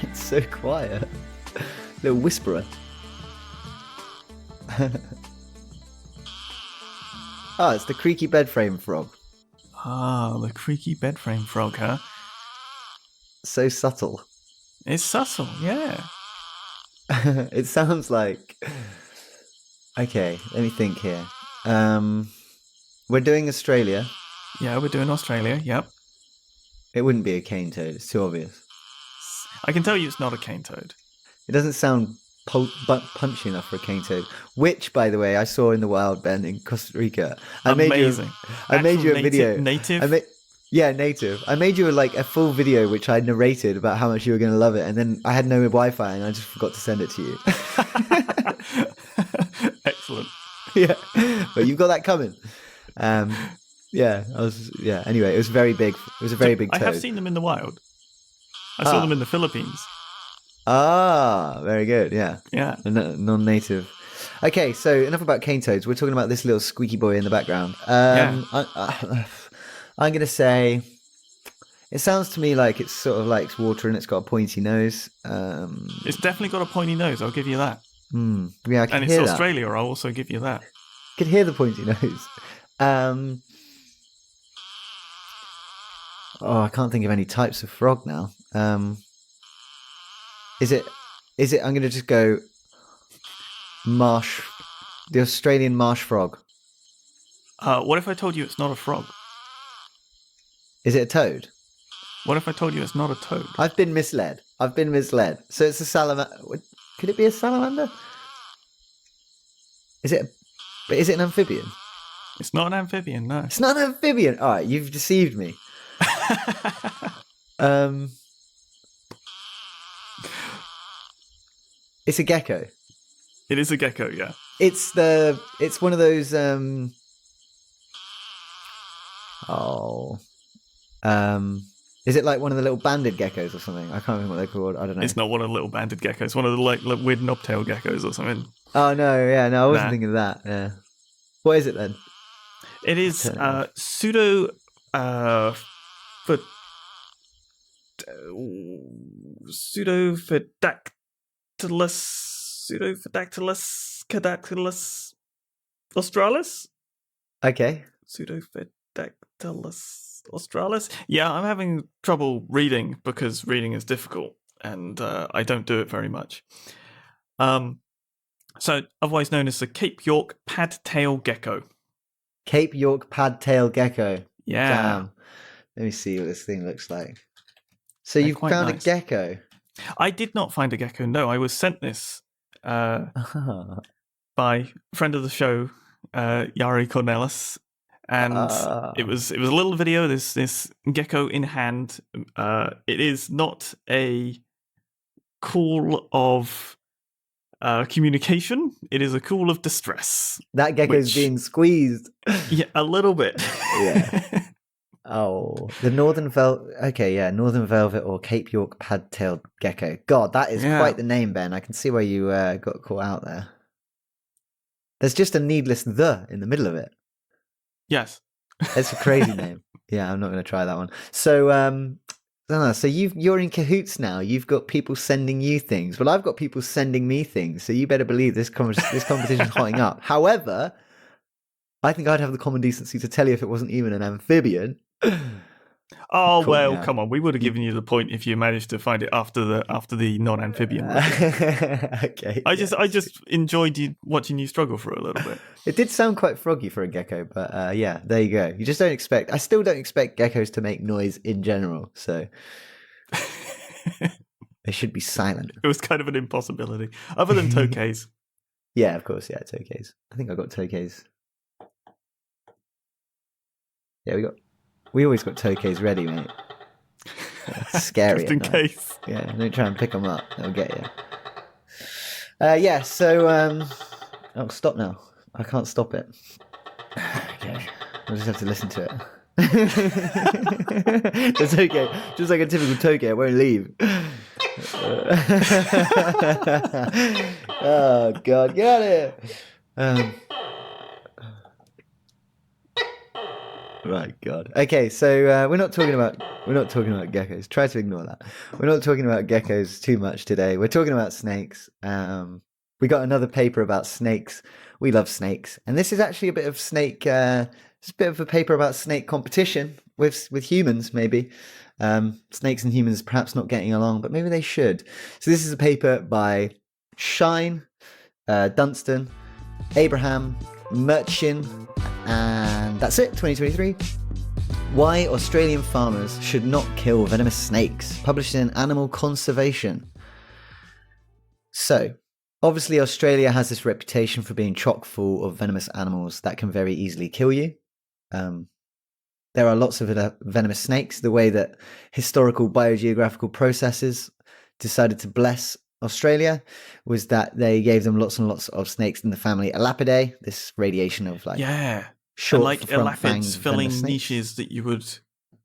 It's so quiet. Little whisperer. Oh, it's the creaky bed frame frog. Ah, the creaky bed frame frog, huh? So subtle. It's subtle, yeah. It sounds like... Okay, let me think here. We're doing Australia. Yeah, we're doing Australia, yep. It wouldn't be a cane toad. It's too obvious. I can tell you it's not a cane toad. It doesn't sound punchy enough for a cane toad. Which, by the way, I saw in the wild, Ben, in Costa Rica. Amazing. I made you a video. Native? Yeah, native. I made you a full video which I narrated about how much you were going to love it, and then I had no Wi-Fi and I just forgot to send it to you. Excellent. Yeah, but you've got that coming. Anyway, it was very big. It was a very big toad. I have seen them in the wild. I saw them in the Philippines. Ah, very good. Yeah. Yeah. Non-native. Okay, so enough about cane toads. We're talking about this little squeaky boy in the background. I'm going to say it sounds to me like it sort of likes water and it's got a pointy nose. It's definitely got a pointy nose, I'll give you that. Yeah, I can and hear it's Australia, I'll also give you that. I could hear the pointy nose. I can't think of any types of frog now. Is it? I'm going to just go marsh, the Australian marsh frog. What if I told you it's not a frog? Is it a toad? What if I told you it's not a toad? I've been misled. So it's a salamander. Could it be a salamander? Is it an amphibian? It's not an amphibian, no. It's not an amphibian. All right, you've deceived me. It's a gecko. It is a gecko, yeah. It's one of those is it like one of the little banded geckos or something? I can't remember what they're called. I don't know. It's not one of the little banded geckos. It's one of the like weird knobtail geckos or something. Oh no, yeah, no, I wasn't thinking of that. Yeah. What is it then? It is Pseudothecadactylus australis. Okay. Pseudothecadactylus australis. Yeah, I'm having trouble reading because reading is difficult, and I don't do it very much. So, otherwise known as the Cape York padtail gecko. Cape York padtail gecko. Yeah. Damn. Let me see what this thing looks like. So you've found a gecko? I did not find a gecko. No, I was sent this by a friend of the show, Jari Cornelis, and it was a little video. This gecko in hand. It is not a call of communication. It is a call of distress. That gecko's being squeezed. Yeah, a little bit. Yeah. Oh, the northern velvet. Okay, yeah, northern velvet or Cape York padtailed gecko. God, that is quite the name, Ben. I can see where you got caught out there. There's just a needless "the" in the middle of it. Yes, it's a crazy name. Yeah, I'm not going to try that one. So, so you're in cahoots now. You've got people sending you things. Well, I've got people sending me things. So you better believe this competition's hotting up. However, I think I'd have the common decency to tell you if it wasn't even an amphibian. Oh well, come on. We would have given you the point if you managed to find it after the non-amphibian. Okay. I just enjoyed watching you struggle for a little bit. It did sound quite froggy for a gecko, but yeah, there you go. You just don't expect. I still don't expect geckos to make noise in general, so they should be silent. It was kind of an impossibility, other than tokays. Yeah, of course. Yeah, tokays. I think I got tokays. Yeah, we always got tokays ready, mate. It's scary. Just in case. Yeah, don't try and pick them up. They'll get you. Yeah, so... oh, stop now. I can't stop it. Okay. I'll just have to listen to it. That's okay. Just like a typical tokay, it won't leave. Oh, God, get out of here. My God. Okay, so we're not talking about geckos. Try to ignore that. We're not talking about geckos too much today. We're talking about snakes. We got another paper about snakes. We love snakes, and this is actually a bit of snake. It's a bit of a paper about snake competition with humans. Maybe snakes and humans perhaps not getting along, but maybe they should. So this is a paper by Shine, Dunstan, Abraham, Mirtschin, and that's it, 2023. Why Australian farmers should not kill venomous snakes, published in Animal Conservation. So, obviously Australia has this reputation for being chock full of venomous animals that can very easily kill you. There are lots of venomous snakes. The way that historical biogeographical processes decided to bless Australia was that they gave them lots and lots of snakes in the family Elapidae, this radiation of short and like elapids filling niches that you would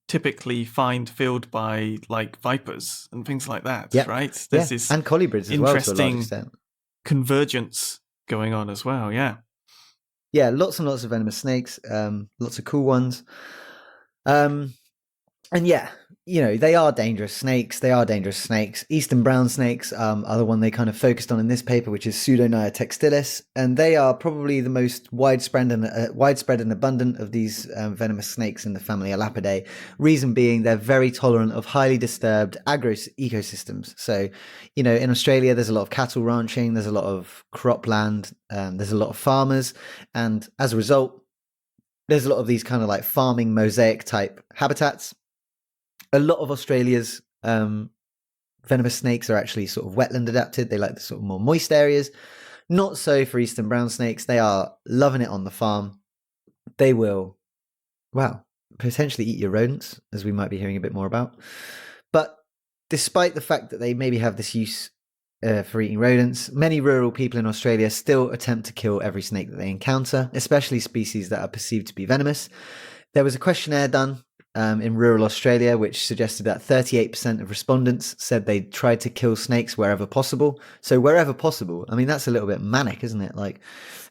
typically find filled by like vipers and things like that, right? There's this and colubrids as well to a large extent. Convergence going on as well, yeah, lots and lots of venomous snakes, lots of cool ones. And yeah, they are dangerous snakes. Eastern brown snakes are the one they kind of focused on in this paper, which is Pseudothecadactylus, and they are probably the most widespread and abundant of these venomous snakes in the family Elapidae. Reason being, they're very tolerant of highly disturbed ecosystems. So, in Australia, there's a lot of cattle ranching, there's a lot of cropland, there's a lot of farmers, and as a result, there's a lot of these kind of like farming mosaic type habitats. A lot of Australia's venomous snakes are actually sort of wetland adapted. They like the sort of more moist areas. Not so for eastern brown snakes. They are loving it on the farm. They will, potentially eat your rodents, as we might be hearing a bit more about. But despite the fact that they maybe have this use for eating rodents, many rural people in Australia still attempt to kill every snake that they encounter, especially species that are perceived to be venomous. There was a questionnaire done in rural Australia, which suggested that 38% of respondents said they tried to kill snakes wherever possible. So wherever possible, I mean, that's a little bit manic, isn't it? Like,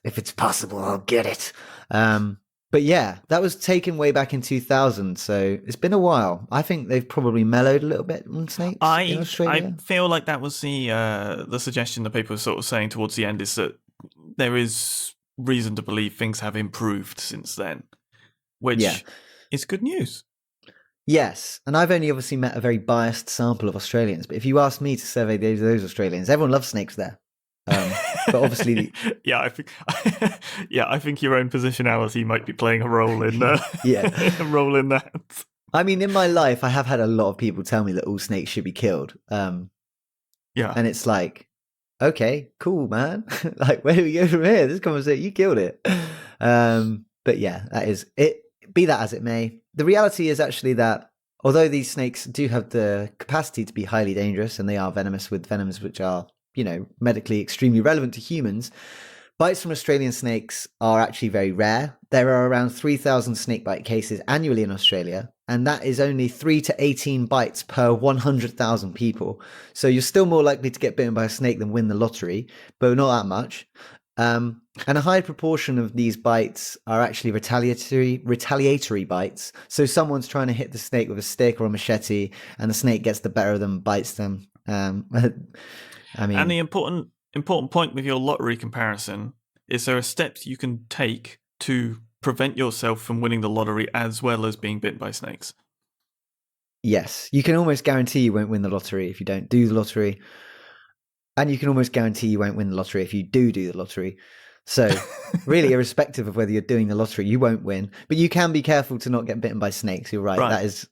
if it's possible, I'll get it. But yeah, that was taken way back in 2000. So it's been a while. I think they've probably mellowed a little bit on snakes in Australia. I feel like that was the suggestion the paper was sort of saying towards the end, is that there is reason to believe things have improved since then, which is good news. Yes, and I've only obviously met a very biased sample of Australians, but if you asked me to survey those Australians, everyone loves snakes there. But obviously, I think your own positionality might be playing a role in a role in that. I mean, in my life, I have had a lot of people tell me that all snakes should be killed. And it's like, okay, cool, man. Like, where do we go from here? This conversation, you killed it. But yeah, that is it. Be that as it may, the reality is actually that although these snakes do have the capacity to be highly dangerous, and they are venomous with venoms which are, medically extremely relevant to humans, bites from Australian snakes are actually very rare. There are around 3,000 snakebite cases annually in Australia, and that is only 3 to 18 bites per 100,000 people. So you're still more likely to get bitten by a snake than win the lottery, but not that much. And a high proportion of these bites are actually retaliatory bites. So someone's trying to hit the snake with a stick or a machete, and the snake gets the better of them, bites them. I mean, and the important point with your lottery comparison is there are steps you can take to prevent yourself from winning the lottery as well as being bitten by snakes. Yes, you can almost guarantee you won't win the lottery if you don't do the lottery. And you can almost guarantee you won't win the lottery if you do the lottery. So really, irrespective of whether you're doing the lottery, you won't win. But you can be careful to not get bitten by snakes. You're right. That is,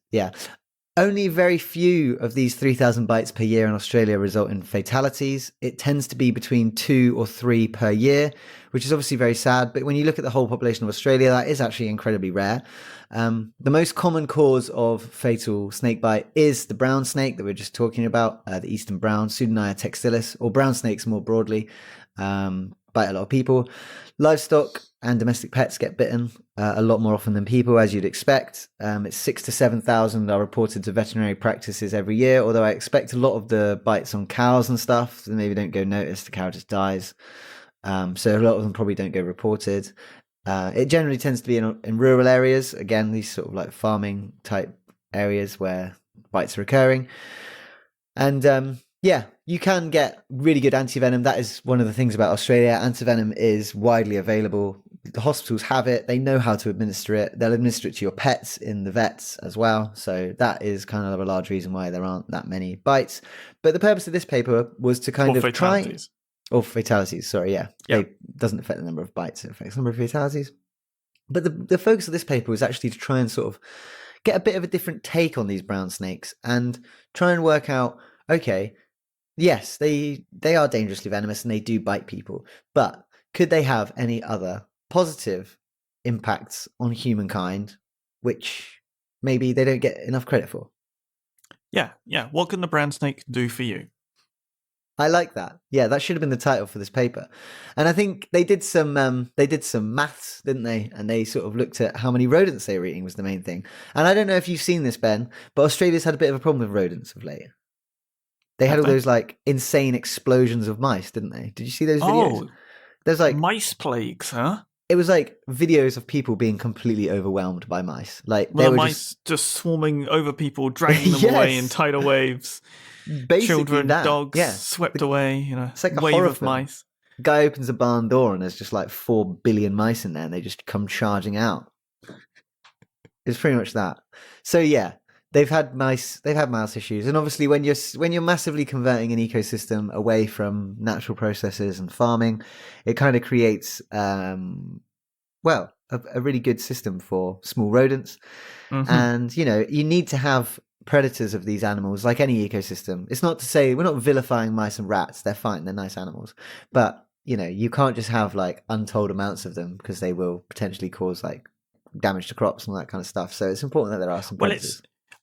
Only very few of these 3,000 bites per year in Australia result in fatalities. It tends to be between 2 or 3 per year, which is obviously very sad. But when you look at the whole population of Australia, that is actually incredibly rare. The most common cause of fatal snake bite is the brown snake that we are just talking about, the eastern brown, Pseudothecadactylus, or brown snakes more broadly, bite a lot of people. Livestock and domestic pets get bitten a lot more often than people, as you'd expect. It's 6,000 to 7,000 are reported to veterinary practices every year, although I expect a lot of the bites on cows and stuff maybe don't go noticed. The cow just dies. So a lot of them probably don't go reported. It generally tends to be in rural areas. Again, these sort of like farming type areas where bites are occurring. And yeah, you can get really good antivenom. That is one of the things about Australia. Antivenom is widely available. The hospitals have it. They know how to administer it. They'll administer it to your pets in the vets as well. So that is kind of a large reason why there aren't that many bites. But the purpose of this paper was to kind of fatalities. Or fatalities, sorry, yeah. Yep. It doesn't affect the number of bites, it affects the number of fatalities. But the focus of this paper was actually to try and sort of get a bit of a different take on these brown snakes and try and work out, okay, yes, they are dangerously venomous and they do bite people, but could they have any other positive impacts on humankind, which maybe they don't get enough credit for? Yeah. What can the brown snake do for you? I like that. Yeah, that should have been the title for this paper. And I think they did some maths, didn't they? And they sort of looked at how many rodents they were eating was the main thing. And I don't know if you've seen this, Ben, but Australia's had a bit of a problem with rodents of late. They had all those like insane explosions of mice, didn't they? Did you see those videos? There's like mice plagues, huh? It was like videos of people being completely overwhelmed by mice. Like they were mice just swarming over people, dragging them away in tidal waves. Basically children, dogs, swept away. It's like a wave horror of film. Mice. Guy opens a barn door and there's just like 4 billion mice in there, and they just come charging out. It's pretty much that. So yeah, they've had mouse issues, and obviously when you're massively converting an ecosystem away from natural processes and farming, it kind of creates a really good system for small rodents. Mm-hmm. And you need to have predators of these animals, like any ecosystem. It's not to say we're not vilifying mice and rats. They're fine. They're nice animals. But, you can't just have like untold amounts of them, because they will potentially cause like damage to crops and all that kind of stuff. So it's important that there are some predators.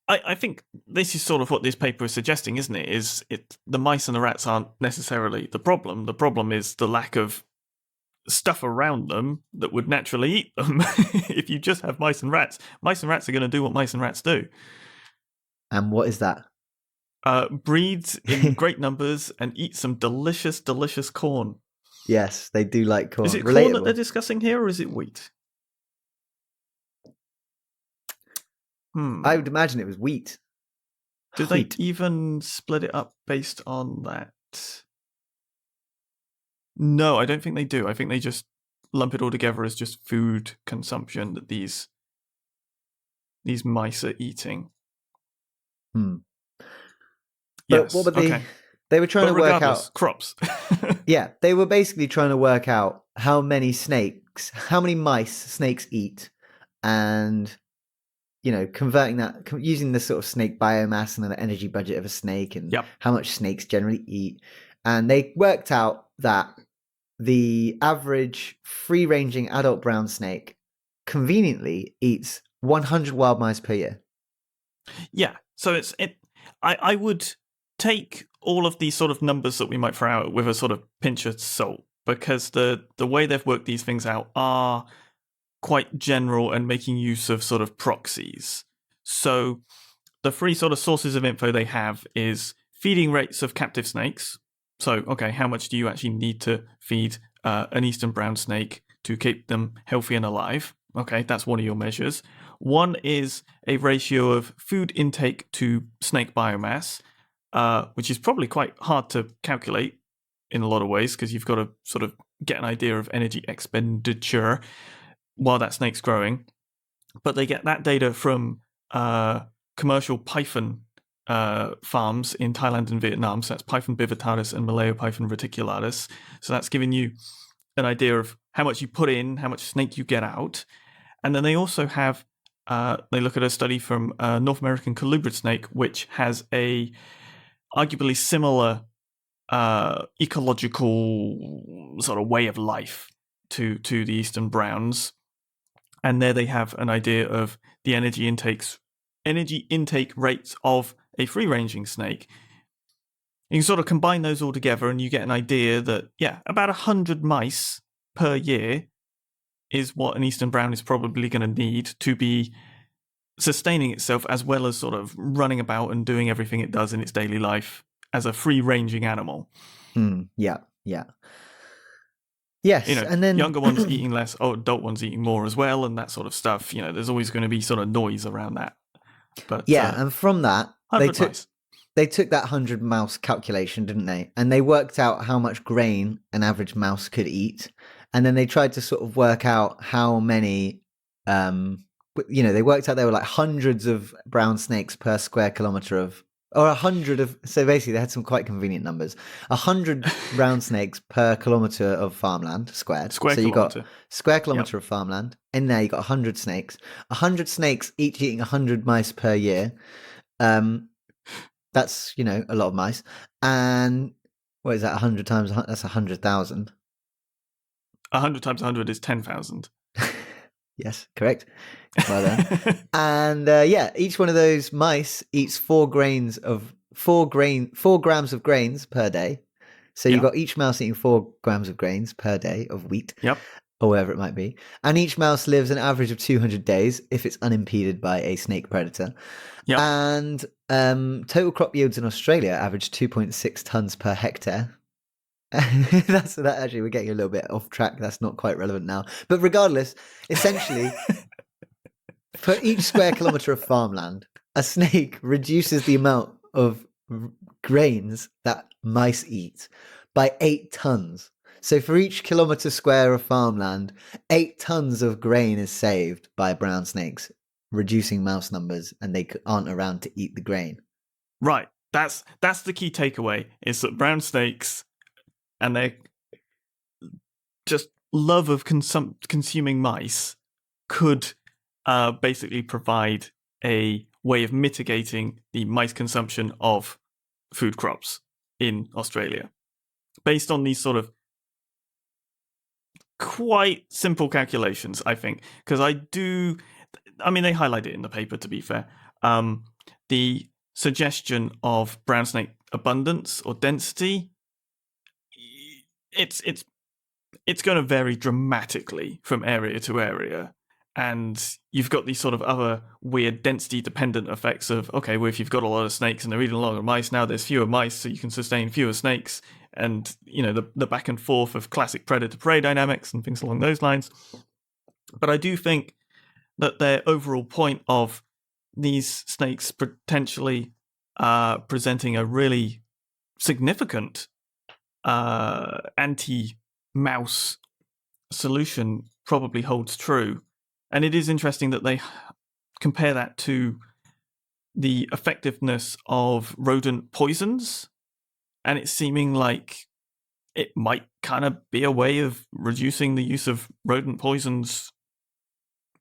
I think this is sort of what this paper is suggesting, isn't it? The mice and the rats aren't necessarily the problem. The problem is the lack of stuff around them that would naturally eat them. If you just have mice and rats are going to do what mice and rats do. And what is that? Breeds in great numbers and eat some delicious, delicious corn. Yes, they do like corn. Is it corn that they're discussing here, or is it wheat? I would imagine it was wheat. Do they even split it up based on that? No, I don't think they do. I think they just lump it all together as just food consumption that these mice are eating. Yes. What were they were trying to work out crops. Yeah, they were basically trying to work out how many mice snakes eat, and converting that using the sort of snake biomass and the energy budget of a snake, and how much snakes generally eat. And they worked out that the average free-ranging adult brown snake conveniently eats 100 wild mice per year. Yeah, so I would take all of these sort of numbers that we might throw out with a sort of pinch of salt, because the way they've worked these things out are quite general and making use of sort of proxies. So the three sort of sources of info they have is feeding rates of captive snakes. So, okay, how much do you actually need to feed an eastern brown snake to keep them healthy and alive? Okay, that's one of your measures. One is a ratio of food intake to snake biomass, which is probably quite hard to calculate in a lot of ways, because you've got to sort of get an idea of energy expenditure while that snake's growing. But they get that data from commercial python farms in Thailand and Vietnam. So that's Python bivitalis and Malayo-Python reticulatus. So that's giving you an idea of how much you put in, how much snake you get out. And then they also have, they look at a study from North American colubrid snake, which has a arguably similar ecological sort of way of life to the eastern browns. And there they have an idea of the energy intake rates of a free-ranging snake. You can sort of combine those all together and you get an idea that, about 100 mice per year is what an eastern brown is probably going to need to be sustaining itself, as well as sort of running about and doing everything it does in its daily life as a free-ranging animal. Yeah. Yes, You know, and then younger ones eating less, adult ones eating more as well, and that sort of stuff. You know, there's always going to be sort of noise around that. But yeah, and from that 100 mice. they took that 100 mouse calculation, didn't they? And they worked out how much grain an average mouse could eat, and then they tried to sort of work out how many. They worked out there were like hundreds of brown snakes per square kilometer of. Or 100 of, so basically they had some quite convenient numbers. 100 brown snakes per kilometre of farmland squared. Square so you kilometre. got square kilometre of farmland. In there you got 100 snakes. 100 snakes each eating 100 mice per year. That's, a lot of mice. And what is that, 100 times, that's 100,000. 100 times 100 is 10,000. Yes, correct. Well done. And each one of those mice eats 4 grams of grains per day. So you've got each mouse eating 4 grams of grains per day of wheat, or whatever it might be. And each mouse lives an average of 200 days if it's unimpeded by a snake predator. Yep. And total crop yields in Australia average 2.6 tons per hectare. That actually, we're getting a little bit off track. That's not quite relevant now. But regardless, essentially, for each square kilometre of farmland, a snake reduces the amount of grains that mice eat by 8 tons. So for each kilometre square of farmland, 8 tons of grain is saved by brown snakes, reducing mouse numbers, and they aren't around to eat the grain. Right. That's the key takeaway, is that brown snakes and their just love of consuming mice could basically provide a way of mitigating the mice consumption of food crops in Australia, based on these sort of quite simple calculations, I think. Because they highlight it in the paper, to be fair. The suggestion of brown snake abundance or density, it's going to vary dramatically from area to area. And you've got these sort of other weird density-dependent effects of, okay, well, if you've got a lot of snakes and they're eating a lot of mice, now there's fewer mice, so you can sustain fewer snakes. And, the back and forth of classic predator-prey dynamics and things along those lines. But I do think that their overall point of these snakes potentially presenting a really significant anti-mouse solution probably holds true. And it is interesting that they compare that to the effectiveness of rodent poisons, and it's seeming like it might kind of be a way of reducing the use of rodent poisons,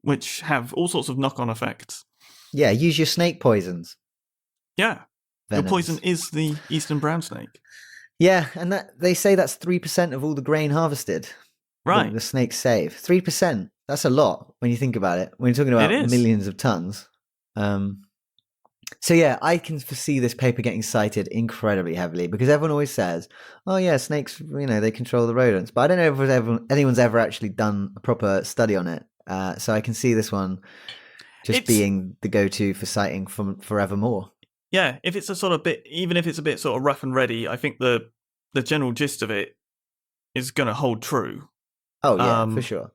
which have all sorts of knock-on effects. Yeah, use your snake poisons. Yeah. Venoms. Your poison is the eastern brown snake. Yeah, and they say that's 3% of all the grain harvested. Right. The snakes save. 3%. That's a lot when you think about it. When you're talking about millions of tons. So yeah, I can foresee this paper getting cited incredibly heavily because everyone always says, oh yeah, snakes, they control the rodents. But I don't know if anyone's ever actually done a proper study on it. So I can see this one just being the go-to for citing from forevermore. Yeah, if it's a sort of bit, even if it's a bit sort of rough and ready, I think the general gist of it is going to hold true. Oh yeah, for sure.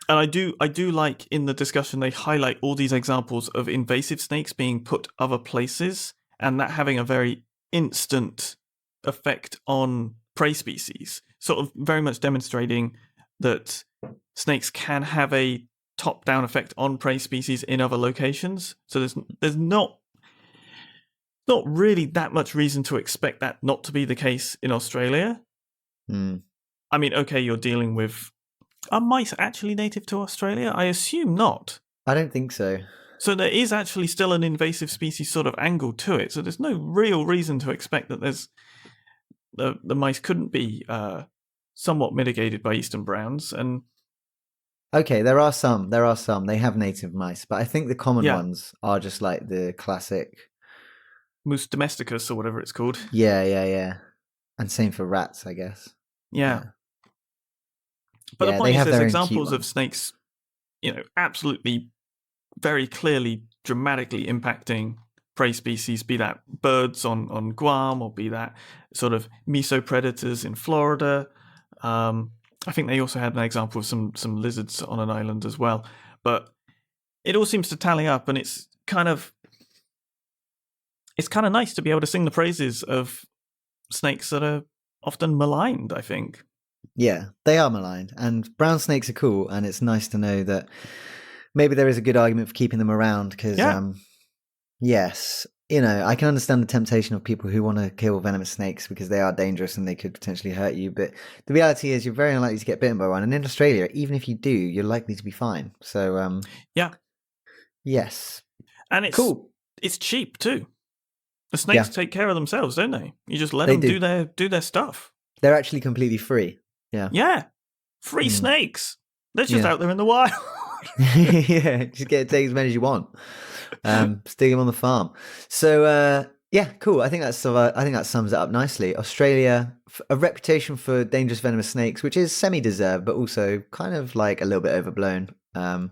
And I do like in the discussion they highlight all these examples of invasive snakes being put other places and that having a very instant effect on prey species, sort of very much demonstrating that snakes can have a top-down effect on prey species in other locations. So there's not really that much reason to expect that not to be the case in Australia. I mean, okay, you're dealing with... Are mice actually native to Australia? I assume not. I don't think so. So there is actually still an invasive species sort of angle to it. So there's no real reason to expect that there's the mice couldn't be somewhat mitigated by eastern browns. And okay, there are some. They have native mice, but I think the common ones are just like the classic Mus domesticus or whatever it's called. Yeah. And same for rats, I guess. Yeah. But the point is, there's examples of snakes, absolutely, very clearly, dramatically impacting prey species, be that birds on Guam or be that sort of mesopredators in Florida. I think they also had an example of some lizards on an island as well. But it all seems to tally up, and it's kind of nice to be able to sing the praises of snakes that are often maligned, I think. Yeah, they are maligned, and brown snakes are cool, and it's nice to know that maybe there is a good argument for keeping them around, because, yes, I can understand the temptation of people who want to kill venomous snakes because they are dangerous and they could potentially hurt you, but the reality is you're very unlikely to get bitten by one, and in Australia, even if you do, you're likely to be fine. So, yes. And it's cool. It's cheap, too. The snakes take care of themselves, don't they? You just let them do their stuff. They're actually completely free. Yeah. Yeah. Free snakes. They're just out there in the wild. Yeah, just take as many as you want. Stick them on the farm. So cool. I think that sums it up nicely. Australia, a reputation for dangerous venomous snakes, which is semi-deserved, but also kind of like a little bit overblown. They're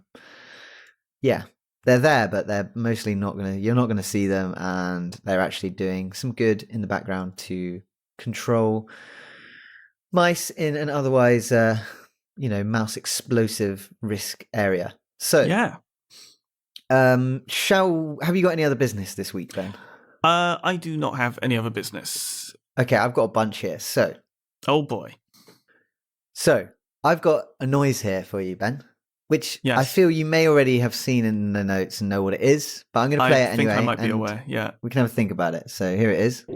there, but they're mostly you're not gonna see them, and they're actually doing some good in the background to control mice in an otherwise, mouse explosive risk area. So, have you got any other business this week, Ben? I do not have any other business. Okay, I've got a bunch here. So, oh boy. So, I've got a noise here for you, Ben, which I feel you may already have seen in the notes and know what it is, but I'm going to play it anyway. I think I might be aware. Yeah, we can have a think about it. So here it is.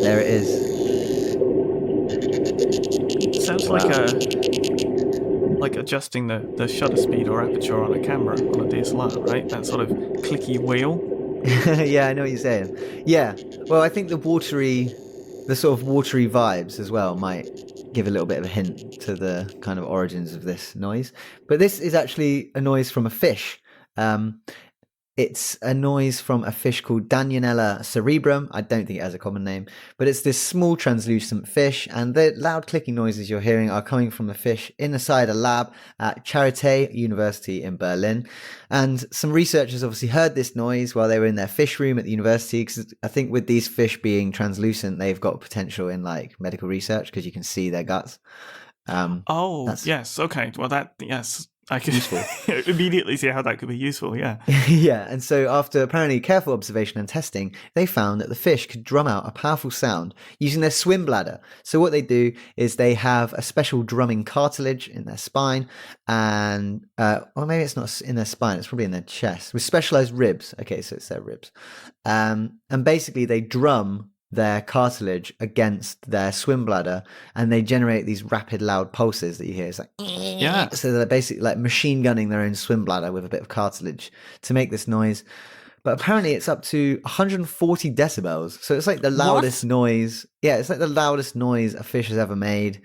There it is. Sounds like adjusting the shutter speed or aperture on a camera on a DSLR, right? That sort of clicky wheel. Yeah, I know what you're saying. Yeah, well, I think the sort of watery vibes as well might give a little bit of a hint to the kind of origins of this noise. But this is actually a noise from a fish. It's a noise from a fish called Danionella cerebrum. I don't think it has a common name, but it's this small translucent fish, and the loud clicking noises you're hearing are coming from a fish inside a lab at Charité University in Berlin. And some researchers obviously heard this noise while they were in their fish room at the university, because I think with these fish being translucent, they've got potential in like medical research because you can see their guts. Yes. Okay. Well, yes. I can immediately see how that could be useful, yeah. Yeah, and so after apparently careful observation and testing, they found that the fish could drum out a powerful sound using their swim bladder. So what they do is they have a special drumming cartilage in their spine, and, or maybe it's not in their spine, it's probably in their chest, with specialized ribs. Okay, so it's their ribs. And basically they drum their cartilage against their swim bladder, and they generate these rapid loud pulses that you hear. It's like, so they're basically like machine gunning their own swim bladder with a bit of cartilage to make this noise. But apparently it's up to 140 decibels, so it's like the loudest noise. Yeah, it's like the loudest noise a fish has ever made,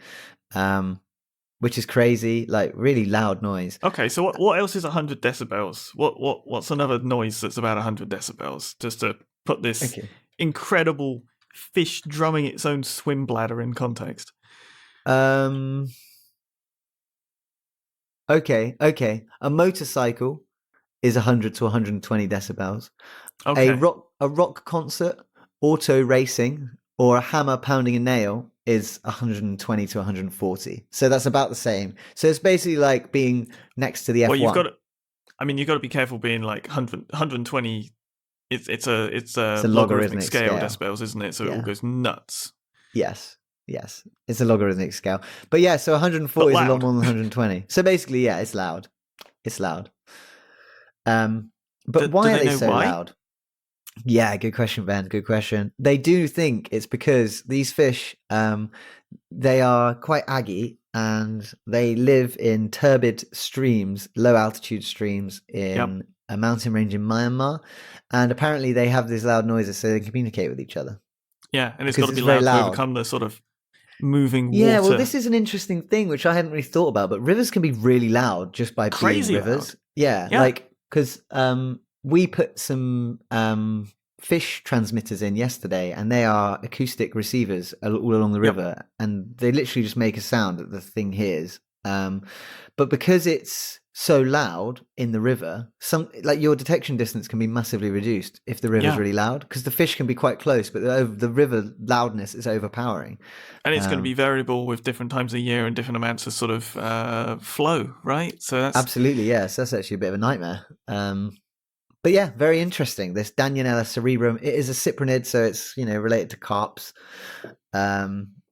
which is crazy, like really loud noise. Okay, so what else is 100 decibels? What's another noise that's about 100 decibels? Just to put this incredible fish drumming its own swim bladder in context. Okay. A motorcycle is 100 to 120 decibels. Okay. A rock concert, auto racing, or a hammer pounding a nail is 120 to 140. So that's about the same. So it's basically like being next to the F1. Well, you've got to be careful being like 120. It's a logarithmic scale decibels, isn't it? So it all goes nuts. Yes. It's a logarithmic scale. But yeah, so 140 is a lot more than 120. So basically, yeah, it's loud. But why are they so loud? Yeah, good question, Ben. Good question. They do think it's because these fish, they are quite aggy, and they live in turbid streams, low altitude streams in a mountain range in Myanmar, and apparently they have these loud noises so they can communicate with each other. Yeah, and it's got to be loud to overcome the sort of moving water. Yeah, well, this is an interesting thing which I hadn't really thought about, but rivers can be really loud just by being rivers. Loud. Yeah, like because we put some fish transmitters in yesterday, and they are acoustic receivers all along the river, and they literally just make a sound that the thing hears. But because it's so loud in the river, your detection distance can be massively reduced if the river's really loud, because the fish can be quite close, but the river loudness is overpowering. And it's going to be variable with different times of year and different amounts of sort of flow, right? So that's absolutely, yes. That's actually a bit of a nightmare. But yeah, very interesting. This Danionella cerebrum, it is a cyprinid, so it's related to carps.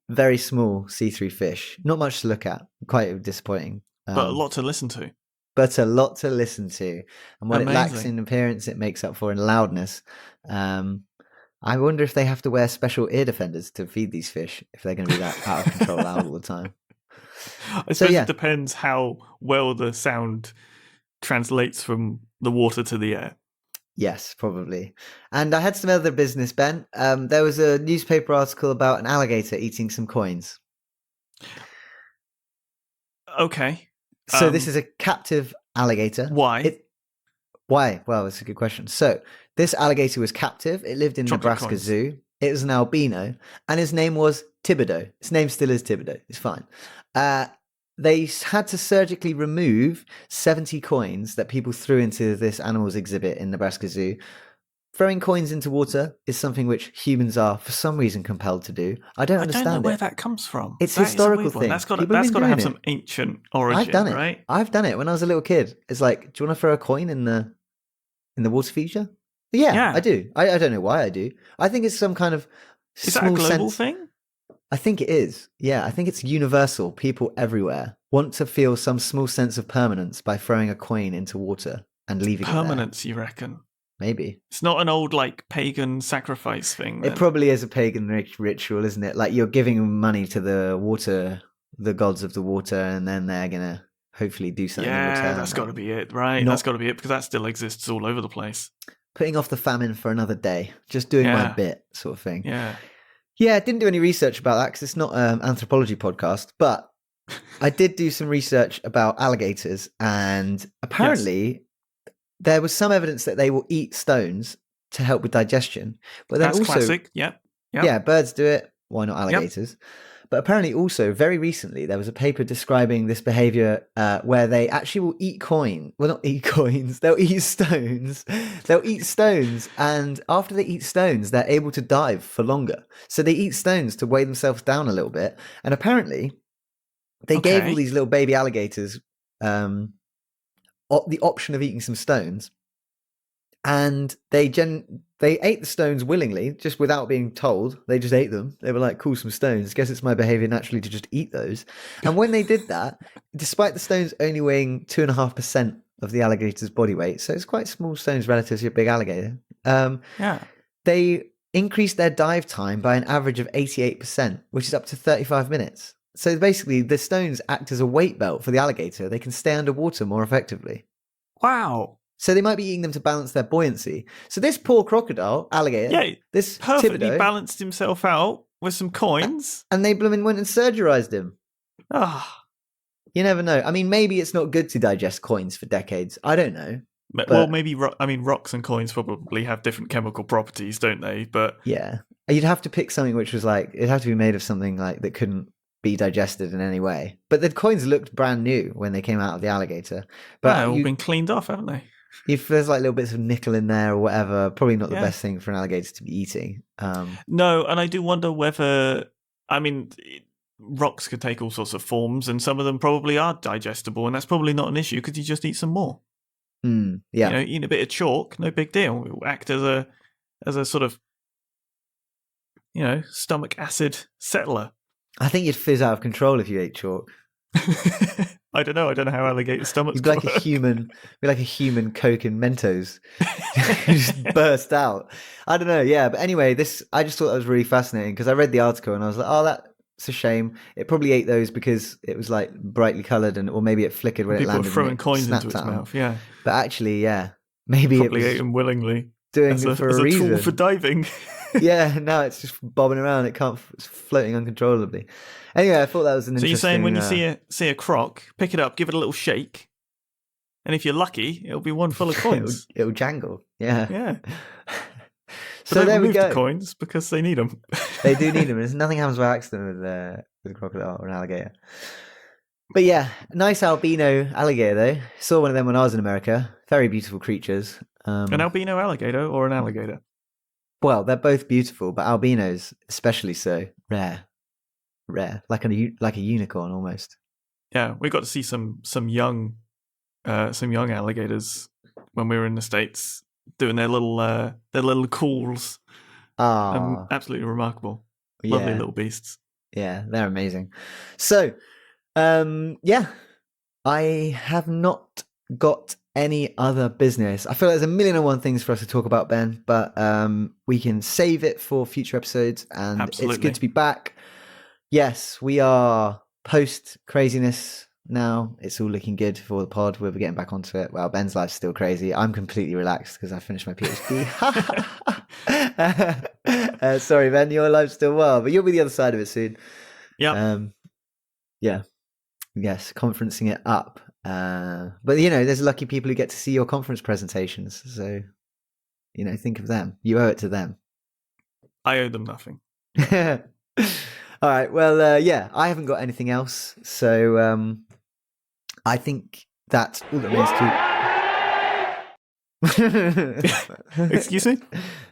Very small see-through fish. Not much to look at. Quite disappointing. But a lot to listen to. But a lot to listen to. And what Amazing. it lacks in appearance, it makes up for in loudness. I wonder if they have to wear special ear defenders to feed these fish, if they're going to be that out of control loud all the time. I suppose it depends how well the sound translates from the water to the air. Yes, probably. And I had some other business, Ben. There was a newspaper article about an alligator eating some coins. Okay. So this is a captive alligator. Why? Why? Well, that's a good question. So this alligator was captive. It lived in Nebraska Zoo. It was an albino, and his name was Thibodeau. His name still is Thibodeau. It's fine. They had to surgically remove 70 coins that people threw into this animals exhibit in Nebraska Zoo. Throwing coins into water is something which humans are, for some reason, compelled to do. I don't understand know where that comes from. It's a historical thing. That's got to have some ancient origin, I've done it. Right? I've done it when I was a little kid. It's like, do you want to throw a coin in the water feature? Yeah, I do. I don't know why I do. I think it's some kind of Is that a global thing? I think it is. Yeah, I think it's universal. People everywhere want to feel some small sense of permanence by throwing a coin into water and leaving permanence, you reckon? Maybe. It's not an old, pagan sacrifice thing, then. It probably is a pagan ritual, isn't it? Like, you're giving money to the gods of the water, and then they're going to hopefully do something in return. Yeah, that's got to be it, right? That's got to be it, because that still exists all over the place. Putting off the famine for another day. Just doing my bit, sort of thing. Yeah. Yeah, I didn't do any research about that because it's not an anthropology podcast, but I did do some research about alligators, and apparently there was some evidence that they will eat stones to help with digestion. But then that's also, classic. Yep. Yeah, birds do it. Why not alligators? Yep. But apparently also, very recently, there was a paper describing this behavior where they actually will eat coin. Well, not eat coins. They'll eat stones. They'll eat stones. And after they eat stones, they're able to dive for longer. So they eat stones to weigh themselves down a little bit. And apparently, they gave all these little baby alligators the option of eating some stones. And they ate the stones willingly, just without being told. They just ate them. They were like, cool, some stones. Guess it's my behavior naturally to just eat those. And when they did that, despite the stones only weighing 2.5% of the alligator's body weight, so it's quite small stones relative to a big alligator, they increased their dive time by an average of 88%, which is up to 35 minutes. So basically, the stones act as a weight belt for the alligator. They can stay underwater more effectively. Wow. So they might be eating them to balance their buoyancy. So this poor alligator, this perfectly Thibodeau, balanced himself out with some coins. And they blooming went and surgerized him. You never know. I mean, maybe it's not good to digest coins for decades. I don't know. Well, maybe, rocks and coins probably have different chemical properties, don't they? But yeah. You'd have to pick something which was it'd have to be made of something that couldn't be digested in any way. But the coins looked brand new when they came out of the alligator. But they've all been cleaned off, haven't they? If there's little bits of nickel in there or whatever, probably not the best thing for an alligator to be eating. No, and I do wonder whether, rocks could take all sorts of forms, and some of them probably are digestible, and that's probably not an issue because you just eat some more. Yeah, eating a bit of chalk, no big deal. It will act as a sort of, stomach acid settler. I think you'd fizz out of control if you ate chalk. I don't know how alligator stomachs work. You'd be like a human Coke and Mentos. Just burst out. I don't know, yeah. But anyway, I just thought that was really fascinating because I read the article and I was like, oh, that's a shame. It probably ate those because it was brightly coloured or maybe it flickered when it landed. People were throwing coins into its mouth, yeah. But actually, yeah, maybe probably it ate them willingly. Doing it for a reason. Tool for diving. Yeah, now it's just bobbing around. It's floating uncontrollably. Anyway, I thought that was an interesting... So you're saying when you see a croc, pick it up, give it a little shake, and if you're lucky, it'll be one full of coins. it'll jangle. Yeah. Yeah. So there we go. The coins because they need them. They do need them. Nothing happens by accident with a crocodile or an alligator. But yeah, nice albino alligator though. Saw one of them when I was in America. Very beautiful creatures. An albino alligator or an alligator? Well, they're both beautiful, but albinos especially so. Rare, like a unicorn almost. Yeah, we got to see some young alligators when we were in the States doing their little calls. Absolutely remarkable. Lovely little beasts. Yeah, they're amazing. So, yeah, I have not got any other business. I feel like there's a million and one things for us to talk about, Ben, but we can save it for future episodes, and It's good to be back. Yes, we are post craziness now. It's all looking good for the pod. We'll be getting back onto it. Well, Ben's life's still crazy. I'm completely relaxed because I finished my PhD. Sorry, Ben, your life's still wild, but you'll be the other side of it soon. Yeah. Yes, conferencing it up. But there's lucky people who get to see your conference presentations. So, think of them. You owe it to them. I owe them nothing. All right. Well, I haven't got anything else. So, I think that's all that remains to. Excuse me?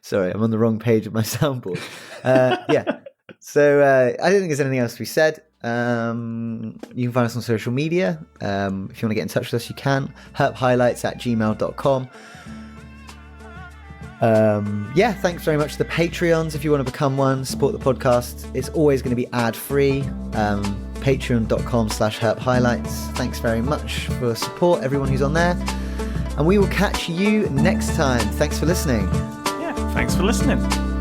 Sorry, I'm on the wrong page of my soundboard. Yeah. So I don't think there's anything else to be said. You can find us on social media. If you want to get in touch with us, you can. herphighlights@gmail.com. Thanks very much to the Patreons. If you want to become one, support the podcast. It's always going to be ad-free. Patreon.com/herphighlights. Thanks very much for support, everyone who's on there. And we will catch you next time. Thanks for listening. Yeah, thanks for listening.